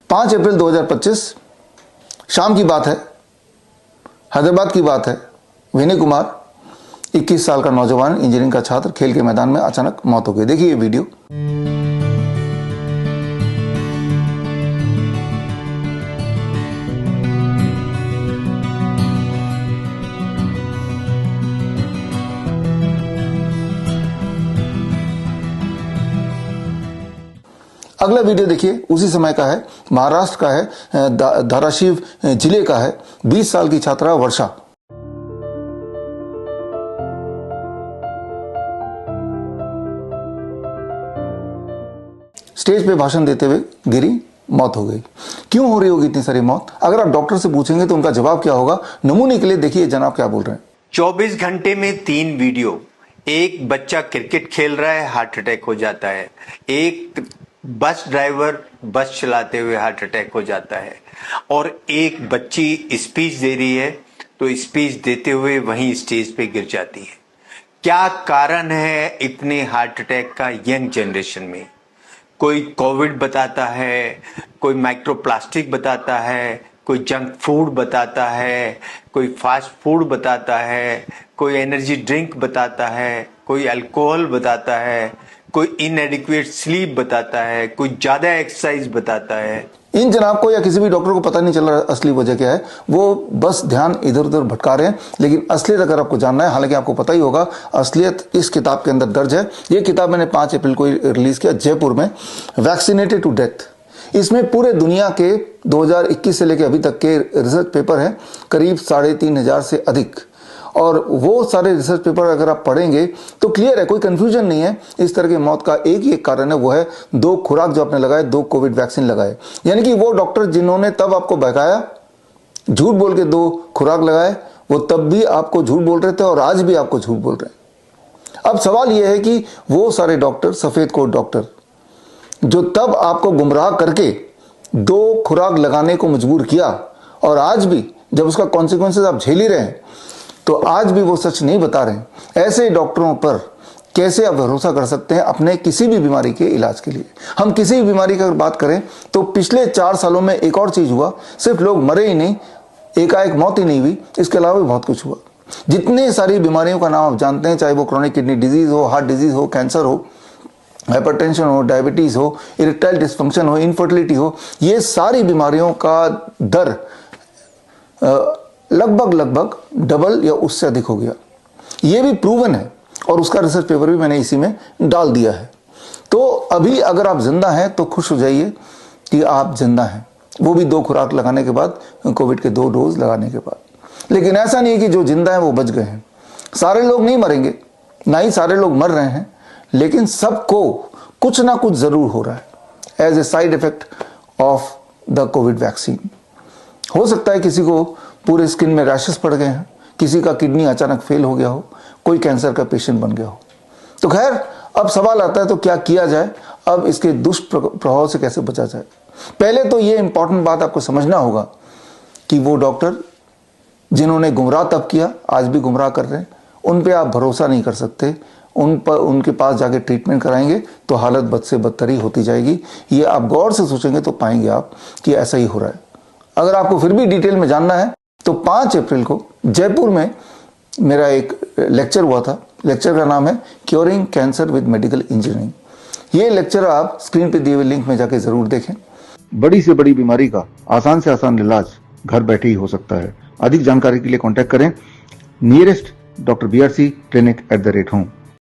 5 अप्रैल 2025 शाम की बात है, हैदराबाद की बात है। विनय कुमार 21 साल का नौजवान इंजीनियरिंग का छात्र, खेल के मैदान में अचानक मौत हो गई। देखिए ये वीडियो। अगला वीडियो देखिए, उसी समय का है, महाराष्ट्र का है, धाराशिव जिले का है। 20 साल की छात्रा वर्षा। स्टेज पे भाषण देते हुए गिरी, मौत हो गई। क्यों हो रही होगी इतनी सारी मौत? अगर आप डॉक्टर से पूछेंगे तो उनका जवाब क्या होगा? नमूने के लिए देखिए जनाब क्या बोल रहे हैं। 24 घंटे में 3 वीडियो। एक बच्चा क्रिकेट खेल रहा है, हार्ट अटैक हो जाता है। एक बस ड्राइवर बस चलाते हुए हार्ट अटैक हो जाता है। और एक बच्ची स्पीच दे रही है तो स्पीच देते हुए वहीं स्टेज पे गिर जाती है। क्या कारण है इतने हार्ट अटैक का यंग जनरेशन में? कोई कोविड बताता है, कोई माइक्रोप्लास्टिक बताता है, कोई जंक फूड बताता है, कोई फास्ट फूड बताता है, कोई एनर्जी ड्रिंक बताता है, कोई अल्कोहल बताता है, कोई इनएडिक्वेट स्लीप बताता है, कोई ज्यादा एक्सरसाइज बताता है। इन जनाब को या किसी भी डॉक्टर को पता नहीं चल रहा असली वजह क्या है। वो बस ध्यान इधर उधर भटका रहे हैं। लेकिन असलियत अगर आपको जानना है, हालांकि आपको पता ही होगा, असलियत इस किताब के अंदर दर्ज है। ये किताब मैंने 5 अप्रैल को रिलीज किया जयपुर में, वैक्सीनेटेड टू डेथ। इसमें पूरे दुनिया के 2021 से लेकर अभी तक के रिसर्च पेपर हैं, करीब 3,500 से अधिक। और वो सारे रिसर्च पेपर अगर आप पढ़ेंगे तो क्लियर है, कोई कंफ्यूजन नहीं है। इस तरह की मौत का एक ही एक कारण है, वो है 2 खुराक जो आपने लगाए, 2 कोविड वैक्सीन लगाए। यानी कि वो डॉक्टर जिन्होंने तब आपको बहकाया, झूठ बोल के 2 खुराक लगाए, वो तब भी आपको झूठ बोल रहे थे और आज भी आपको झूठ बोल रहे हैं। अब सवाल यह है कि वो सारे डॉक्टर, सफेद कोट डॉक्टर, जो तब आपको गुमराह करके 2 खुराक लगाने को मजबूर किया, और आज भी जब उसका कॉन्सिक्वेंसेस आप झेल ही रहे हैं, तो आज भी वो सच नहीं बता रहे। ऐसे डॉक्टरों पर कैसे आप भरोसा कर सकते हैं अपने किसी भी बीमारी के इलाज के लिए? हम किसी भी बीमारी की अगर बात करें तो पिछले 4 सालों में एक और चीज हुआ। सिर्फ लोग मरे ही नहीं, एकाएक मौत ही नहीं हुई, इसके अलावा भी बहुत कुछ हुआ। जितनी सारी बीमारियों का नाम आप जानते हैं, चाहे वो क्रोनिक किडनी डिजीज हो, हार्ट डिजीज हो, कैंसर हो, हाइपरटेंशन हो, डायबिटीज हो, इरेक्टाइल डिस्फंक्शन हो, इनफर्टिलिटी हो, ये सारी बीमारियों का दर लगभग डबल या उससे अधिक हो गया। ये भी प्रूवन है और उसका रिसर्च पेपर भी मैंने इसी में डाल दिया है। तो अभी अगर आप जिंदा हैं तो खुश हो जाइए कि आप जिंदा हैं, वो भी 2 खुराक लगाने के बाद, कोविड के 2 डोज लगाने के बाद। लेकिन ऐसा नहीं है कि जो जिंदा है वो बच गए हैं। सारे लोग नहीं मरेंगे, ना ही सारे लोग मर रहे हैं, लेकिन सबको कुछ ना कुछ जरूर हो रहा है as a side effect of the COVID vaccine. हो सकता है किसी को पूरे स्किन में रैशेस पड़ गए हैं, किसी का किडनी अचानक फेल हो गया हो, कोई कैंसर का पेशेंट बन गया हो। तो खैर, अब सवाल आता है तो क्या किया जाए, अब इसके दुष्प्रभाव से कैसे बचा जाए? पहले तो ये इंपॉर्टेंट बात आपको समझना होगा कि वो डॉक्टर जिन्होंने गुमराह तब किया, आज भी गुमराह कर रहे हैं, उन पे आप भरोसा नहीं कर सकते। उनके पास जाके ट्रीटमेंट कराएंगे तो हालत बद से बदतर ही होती जाएगी। ये आप गौर से सोचेंगे तो पाएंगे आप कि ऐसा ही हो रहा है। अगर आपको फिर भी डिटेल में जानना है तो 5 अप्रैल को जयपुर में मेरा एक लेक्चर हुआ था। लेक्चर का नाम है curing cancer with medical engineering. ये लेक्चर आप स्क्रीन पे दिए हुए लिंक में जाके जरूर देखें। बड़ी से बड़ी बीमारी का आसान से आसान इलाज घर बैठे ही हो सकता है। अधिक जानकारी के लिए कांटेक्ट करें nearest Dr. BRC Clinic @ home।